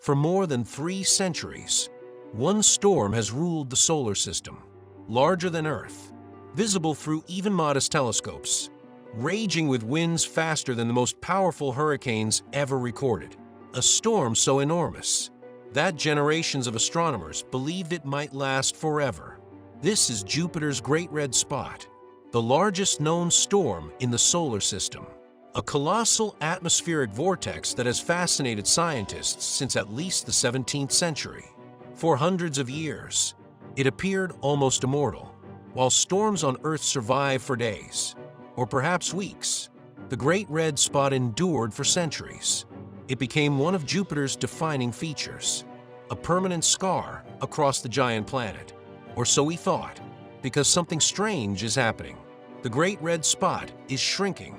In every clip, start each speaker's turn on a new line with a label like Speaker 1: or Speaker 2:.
Speaker 1: For more than 3 centuries, one storm has ruled the solar system, larger than Earth, visible through even modest telescopes, raging with winds faster than the most powerful hurricanes ever recorded. A storm so enormous that generations of astronomers believed it might last forever. This is Jupiter's Great Red Spot, the largest known storm in the solar system. A colossal atmospheric vortex that has fascinated scientists since at least the 17th century. For hundreds of years, it appeared almost immortal. While storms on Earth survive for days, or perhaps weeks, the Great Red Spot endured for centuries. It became one of Jupiter's defining features, a permanent scar across the giant planet. Or so we thought, because something strange is happening. The Great Red Spot is shrinking.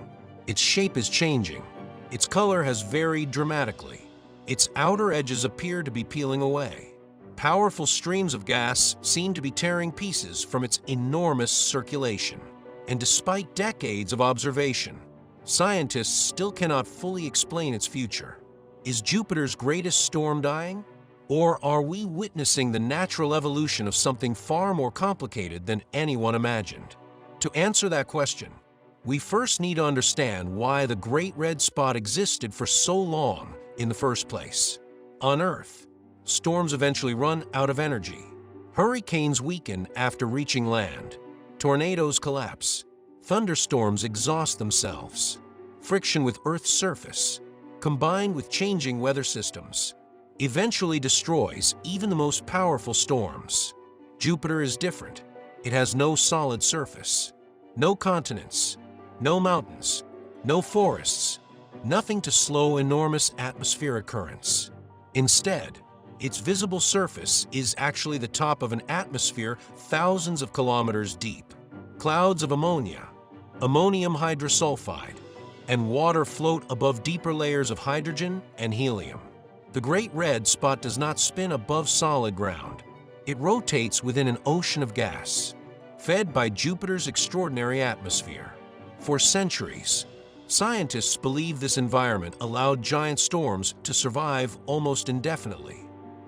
Speaker 1: Its shape is changing. Its color has varied dramatically. Its outer edges appear to be peeling away. Powerful streams of gas seem to be tearing pieces from its enormous circulation. And despite decades of observation, scientists still cannot fully explain its future. Is Jupiter's greatest storm dying? Or are we witnessing the natural evolution of something far more complicated than anyone imagined? To answer that question, we first need to understand why the Great Red Spot existed for so long in the first place. On Earth, storms eventually run out of energy. Hurricanes weaken after reaching land. Tornadoes collapse. Thunderstorms exhaust themselves. Friction with Earth's surface, combined with changing weather systems, eventually destroys even the most powerful storms. Jupiter is different. It has no solid surface, no continents, no mountains, no forests, nothing to slow enormous atmospheric currents. Instead, its visible surface is actually the top of an atmosphere thousands of kilometers deep. Clouds of ammonia, ammonium hydrosulfide, and water float above deeper layers of hydrogen and helium. The Great Red Spot does not spin above solid ground. It rotates within an ocean of gas, fed by Jupiter's extraordinary atmosphere. For centuries, scientists believe this environment allowed giant storms to survive almost indefinitely.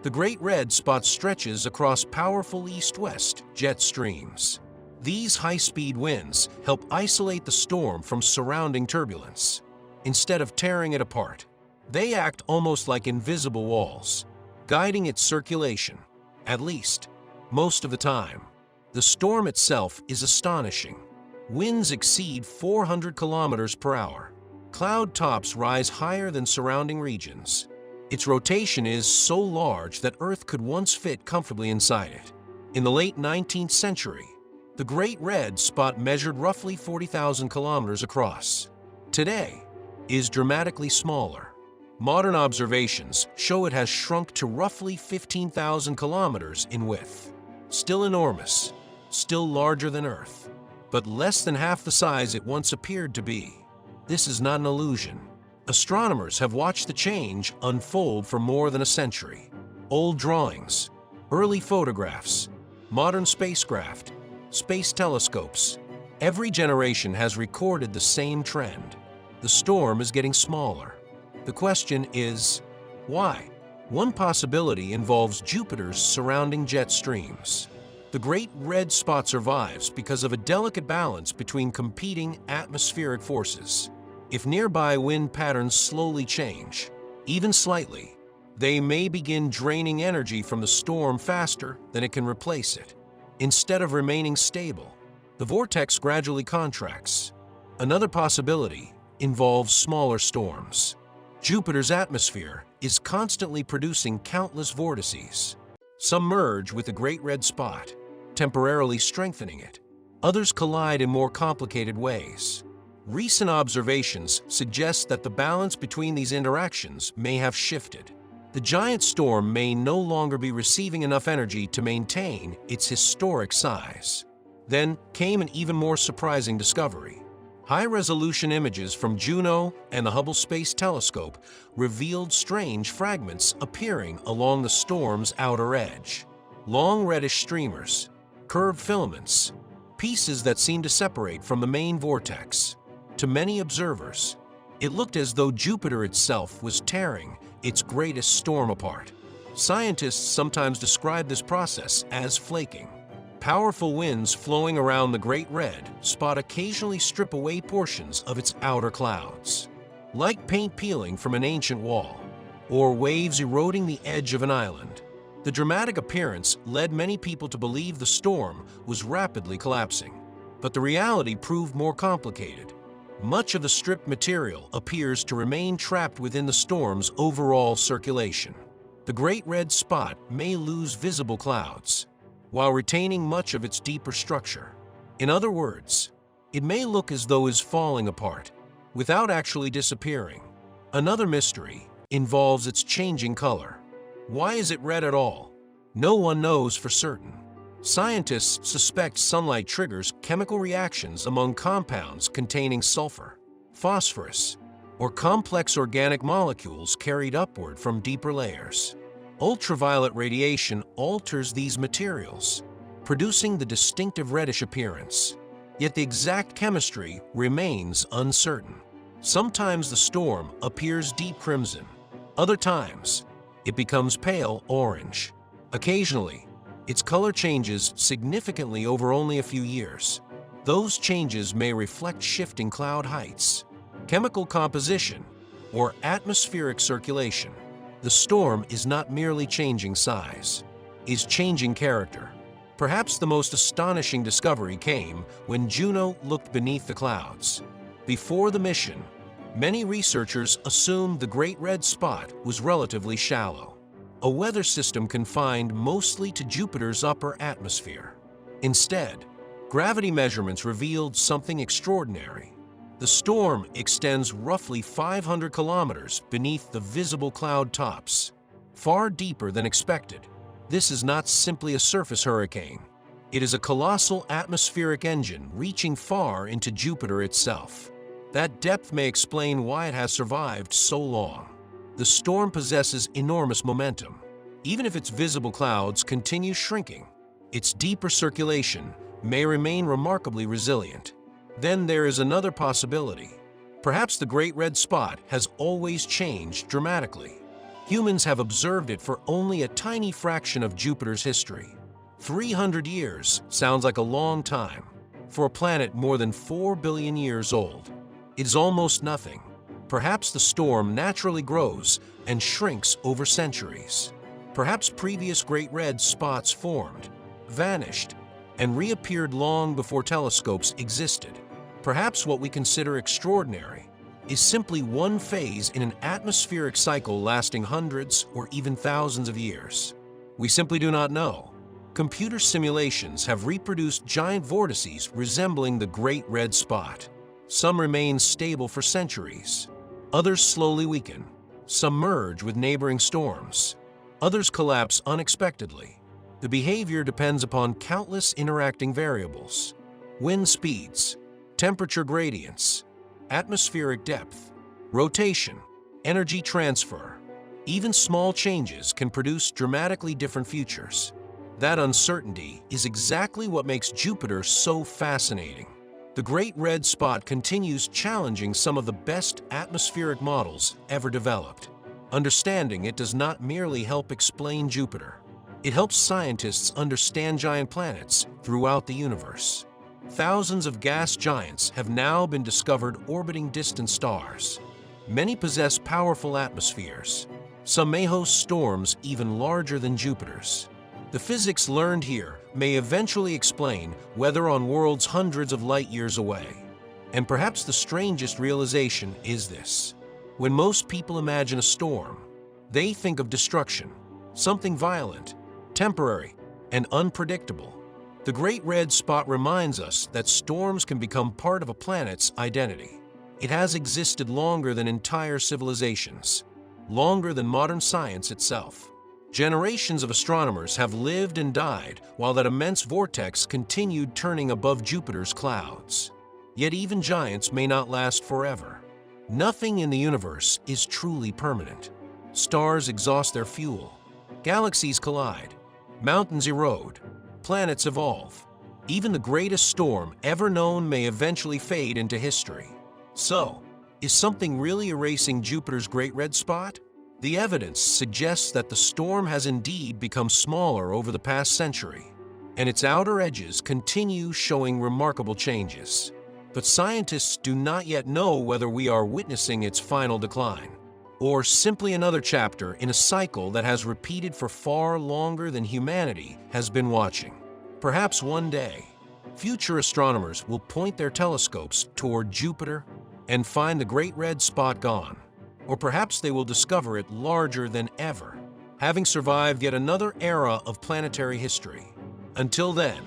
Speaker 1: The Great Red Spot stretches across powerful east-west jet streams. These high-speed winds help isolate the storm from surrounding turbulence. Instead of tearing it apart, they act almost like invisible walls, guiding its circulation, at least most of the time. The storm itself is astonishing. Winds exceed 400 kilometers per hour. Cloud tops rise higher than surrounding regions. Its rotation is so large that Earth could once fit comfortably inside it. In the late 19th century, the Great Red Spot measured roughly 40,000 kilometers across. Today, it is dramatically smaller. Modern observations show it has shrunk to roughly 15,000 kilometers in width. Still enormous, still larger than Earth, but less than half the size it once appeared to be. This is not an illusion. Astronomers have watched the change unfold for more than a century. Old drawings, early photographs, modern spacecraft, space telescopes. Every generation has recorded the same trend. The storm is getting smaller. The question is, why? One possibility involves Jupiter's surrounding jet streams. The Great Red Spot survives because of a delicate balance between competing atmospheric forces. If nearby wind patterns slowly change, even slightly, they may begin draining energy from the storm faster than it can replace it. Instead of remaining stable, the vortex gradually contracts. Another possibility involves smaller storms. Jupiter's atmosphere is constantly producing countless vortices. Some merge with the Great Red Spot, temporarily strengthening it. Others collide in more complicated ways. Recent observations suggest that the balance between these interactions may have shifted. The giant storm may no longer be receiving enough energy to maintain its historic size. Then came an even more surprising discovery. High-resolution images from Juno and the Hubble Space Telescope revealed strange fragments appearing along the storm's outer edge. Long reddish streamers, curved filaments, pieces that seemed to separate from the main vortex. To many observers, it looked as though Jupiter itself was tearing its greatest storm apart. Scientists sometimes describe this process as flaking. Powerful winds flowing around the Great Red Spot occasionally strip away portions of its outer clouds, like paint peeling from an ancient wall, or waves eroding the edge of an island. The dramatic appearance led many people to believe the storm was rapidly collapsing. But the reality proved more complicated. Much of the stripped material appears to remain trapped within the storm's overall circulation. The Great Red Spot may lose visible clouds, while retaining much of its deeper structure. In other words, it may look as though it's falling apart, without actually disappearing. Another mystery involves its changing color. Why is it red at all? No one knows for certain. Scientists suspect sunlight triggers chemical reactions among compounds containing sulfur, phosphorus, or complex organic molecules carried upward from deeper layers. Ultraviolet radiation alters these materials, producing the distinctive reddish appearance. Yet the exact chemistry remains uncertain. Sometimes the storm appears deep crimson. Other times, it becomes pale orange. Occasionally, its color changes significantly over only a few years. Those changes may reflect shifting cloud heights, chemical composition, or atmospheric circulation. The storm is not merely changing size, it's changing character. Perhaps the most astonishing discovery came when Juno looked beneath the clouds. Before the mission, many researchers assumed the Great Red Spot was relatively shallow, a weather system confined mostly to Jupiter's upper atmosphere. Instead, gravity measurements revealed something extraordinary. The storm extends roughly 500 kilometers beneath the visible cloud tops, far deeper than expected. This is not simply a surface hurricane. It is a colossal atmospheric engine reaching far into Jupiter itself. That depth may explain why it has survived so long. The storm possesses enormous momentum. Even if its visible clouds continue shrinking, its deeper circulation may remain remarkably resilient. Then there is another possibility. Perhaps the Great Red Spot has always changed dramatically. Humans have observed it for only a tiny fraction of Jupiter's history. 300 years sounds like a long time. For a planet more than 4 billion years old, it is almost nothing. Perhaps the storm naturally grows and shrinks over centuries. Perhaps previous Great Red Spots formed, vanished, and reappeared long before telescopes existed. Perhaps what we consider extraordinary is simply one phase in an atmospheric cycle lasting hundreds or even thousands of years. We simply do not know. Computer simulations have reproduced giant vortices resembling the Great Red Spot. Some remain stable for centuries. Others slowly weaken, some merge with neighboring storms. Others collapse unexpectedly. The behavior depends upon countless interacting variables: wind speeds, temperature gradients, atmospheric depth, rotation, energy transfer. Even small changes can produce dramatically different futures. That uncertainty is exactly what makes Jupiter so fascinating. The Great Red Spot continues challenging some of the best atmospheric models ever developed. Understanding it does not merely help explain Jupiter. It helps scientists understand giant planets throughout the universe. Thousands of gas giants have now been discovered orbiting distant stars. Many possess powerful atmospheres. Some may host storms even larger than Jupiter's. The physics learned here may eventually explain weather on worlds hundreds of light years away. And perhaps the strangest realization is this: when most people imagine a storm, they think of destruction, something violent, temporary, and unpredictable. The Great Red Spot reminds us that storms can become part of a planet's identity. It has existed longer than entire civilizations, longer than modern science itself. Generations of astronomers have lived and died while that immense vortex continued turning above Jupiter's clouds. Yet even giants may not last forever. Nothing in the universe is truly permanent. Stars exhaust their fuel, galaxies collide, mountains erode, planets evolve. Even the greatest storm ever known may eventually fade into history. So, is something really erasing Jupiter's Great Red Spot? The evidence suggests that the storm has indeed become smaller over the past century, and its outer edges continue showing remarkable changes. But scientists do not yet know whether we are witnessing its final decline, or simply another chapter in a cycle that has repeated for far longer than humanity has been watching. Perhaps one day, future astronomers will point their telescopes toward Jupiter and find the Great Red Spot gone. Or perhaps they will discover it larger than ever, having survived yet another era of planetary history. Until then,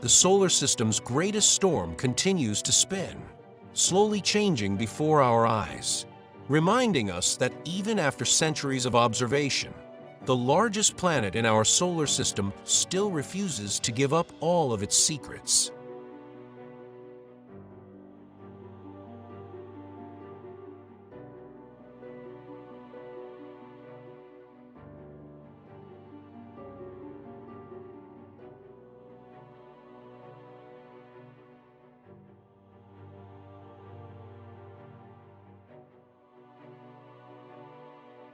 Speaker 1: the solar system's greatest storm continues to spin, slowly changing before our eyes, reminding us that even after centuries of observation, the largest planet in our solar system still refuses to give up all of its secrets.